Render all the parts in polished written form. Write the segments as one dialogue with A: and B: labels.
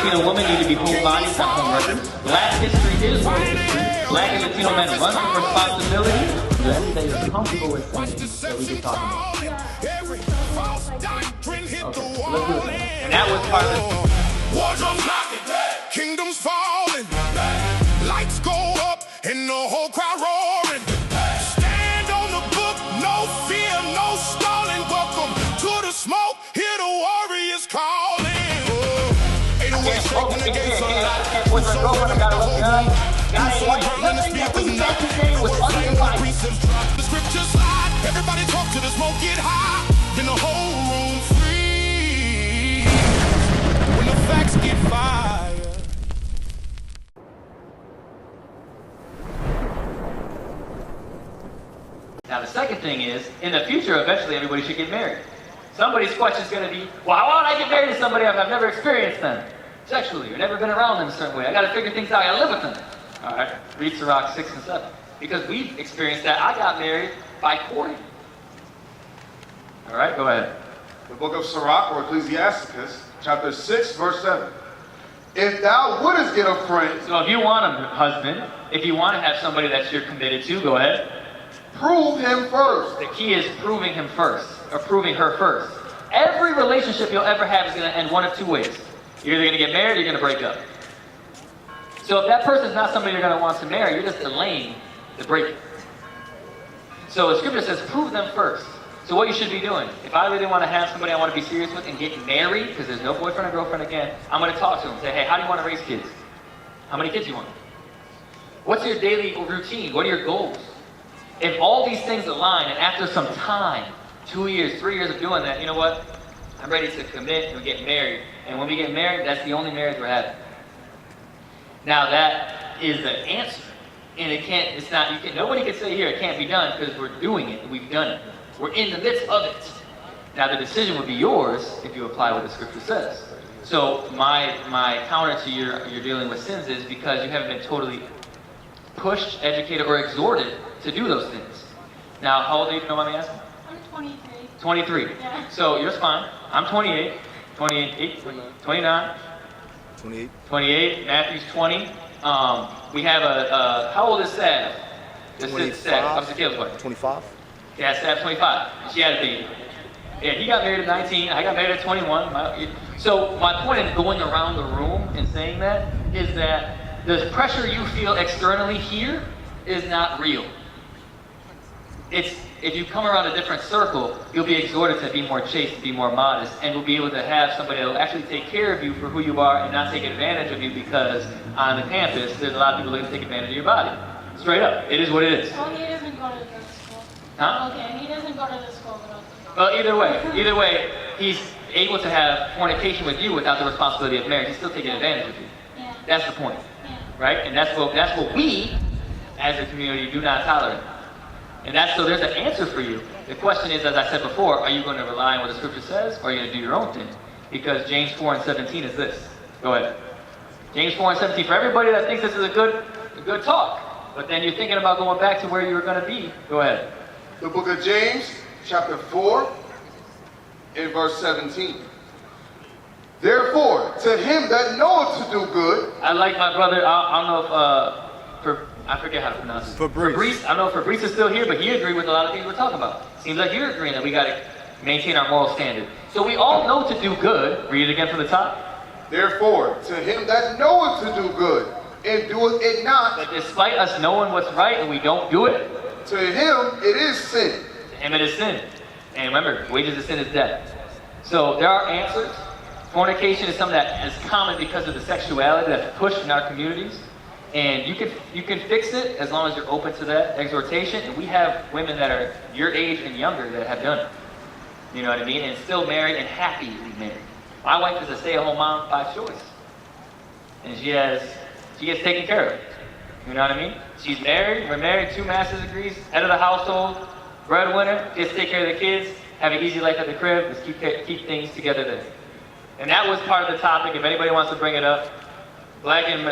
A: Latino women need to be home bodies, not home wreckers. Black history is world history. Black and Latino men run from responsibility. So everybody is comfortable with things that we just talked about. Okay, so let's do it. And that was part of the...
B: Wardrobes knocking, kingdoms falling, lights go up and the whole crowd roaring. Stand on the book, no fear, no stalling. Welcome to the smoke, hear the warriors calling. Ain't no way shaking the gates on the scriptures slide, everybody talk to the smoke, get high, then the whole room free. When the facts get fired.
A: Now the second thing is, in the future, eventually everybody should get married. Somebody's question is going to be, well, how would I get married to somebody if I've never experienced them sexually or never been around them a certain way? I got to figure things out. I got to live with them. All right, read Sirach 6 and 7. Because we've experienced that. I got married by courting. All right, go ahead.
C: The book of Sirach, or Ecclesiasticus, chapter 6, verse 7. If thou wouldest get a friend...
A: So if you want a husband, if you want to have somebody that you're committed to, go ahead.
C: Prove him first.
A: The key is proving him first, or proving her first. Every relationship you'll ever have is going to end one of two ways. You're either going to get married or you're going to break up. So if that person's not somebody you're going to want to marry, you're just delaying the breaking. So the scripture says, prove them first. So what you should be doing, if I really want to have somebody I want to be serious with and get married, because there's no boyfriend or girlfriend again, I'm going to talk to them and say, hey, how do you want to raise kids? How many kids do you want? What's your daily routine? What are your goals? If all these things align, and after some time, 2 years, 3 years of doing that, you know what? I'm ready to commit and get married. And when we get married, that's the only marriage we're having. Now that is the answer. And nobody can say here it can't be done because we're doing it and we've done it. We're in the midst of it. Now the decision would be yours if you apply what the scripture says. So my counter to your dealing with sins is because you haven't been totally pushed, educated, or exhorted to do those things. Now, how old are you, if you don't mind me asking?
D: I'm 23.
A: 23.
D: Yeah.
A: So yours fine. I'm 28. 28, 29.
E: 28.
A: 28. Matthew's 20. We have how old is Sav? This is Sav. What's the kid's wife?
E: 25.
A: Yeah, Sav 25. She had a baby. Yeah, he got married at 19. I got married at 21. So my point in going around the room and saying that is that the pressure you feel externally here is not real. If you come around a different circle, you'll be exhorted to be more chaste, to be more modest, and you'll be able to have somebody that will actually take care of you for who you are and not take advantage of you because on the campus, there's a lot of people that can take advantage of your body. Straight up. It is what it is.
D: Well, he doesn't go to the school.
A: Huh?
D: Okay, he doesn't go to the school.
A: Well, either way, he's able to have fornication with you without the responsibility of marriage. He's still taking advantage of you.
D: Yeah.
A: That's the point.
D: Yeah.
A: Right? And that's what we, as a community, do not tolerate. And so there's an answer for you. The question is, as I said before, are you going to rely on what the scripture says, or are you going to do your own thing? Because James 4 and 17 is this. Go ahead. James 4 and 17, for everybody that thinks this is a good talk, but then you're thinking about going back to where you were going to be, go ahead.
C: The book of James, chapter 4, in verse 17. Therefore, to him that knoweth to do good.
A: I like my brother, I don't know if, I forget how to pronounce it.
E: Fabrice.
A: I don't know if Fabrice is still here, but he agreed with a lot of things we're talking about. Seems like you're agreeing that we got to maintain our moral standard. So we all know to do good. Read it again from the top.
C: Therefore, to him that knoweth to do good, and doeth it not.
A: But despite us knowing what's right and we don't do it,
C: to him it is sin.
A: to him it is sin. And remember, wages of sin is death. So there are answers. Fornication is something that is common because of the sexuality that's pushed in our communities. And you can fix it as long as you're open to that exhortation. And we have women that are your age and younger that have done it. You know what I mean? And still married and happily married. My wife is a stay-at-home mom by choice. And she gets taken care of. You know what I mean? She's married, we're married, 2 master's degrees, head of the household, breadwinner, gets to take care of the kids, have an easy life at the crib, just keep things together there. And that was part of the topic. If anybody wants to bring it up, Black and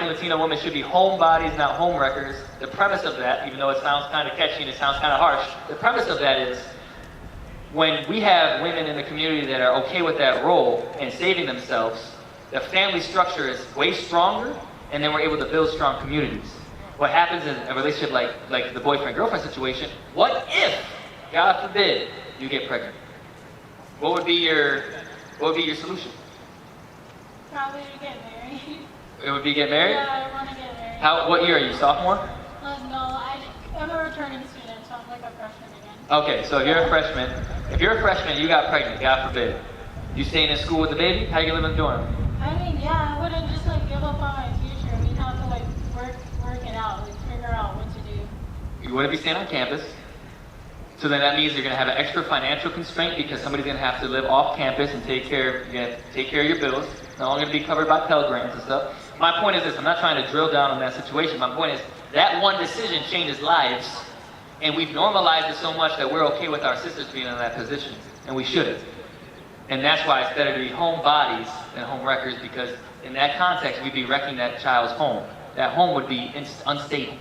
A: Latino women should be home bodies, not home wreckers. The premise of that, even though it sounds kind of catchy and it sounds kind of harsh, the premise of that is when we have women in the community that are okay with that role and saving themselves, The family structure is way stronger, and then we're able to build strong communities. What happens in a relationship like the boyfriend-girlfriend situation, what if, God forbid, you get pregnant? What would be your solution?
D: Probably to get married.
A: It would be get married?
D: Yeah, I want to get married.
A: What year are you, sophomore?
D: No, I'm a returning student, so I'm like a freshman again.
A: Okay, so you're a freshman. If you're a freshman, you got pregnant, God forbid. You staying in school with the baby? How you gonna live in the dorm?
D: I mean, yeah, I wouldn't just like give up on my future. We'd have to like work it out, like figure out what to do.
A: You wouldn't be staying on campus. So then that means you're gonna have an extra financial constraint because somebody's gonna have to live off campus and take care of your bills. No longer gonna be covered by Pell Grants and stuff. My point is this, I'm not trying to drill down on that situation. My point is that one decision changes lives, and we've normalized it so much that we're okay with our sisters being in that position, and we shouldn't. And that's why it's better to be home bodies than home wreckers, because in that context, we'd be wrecking that child's home. That home would be unstable.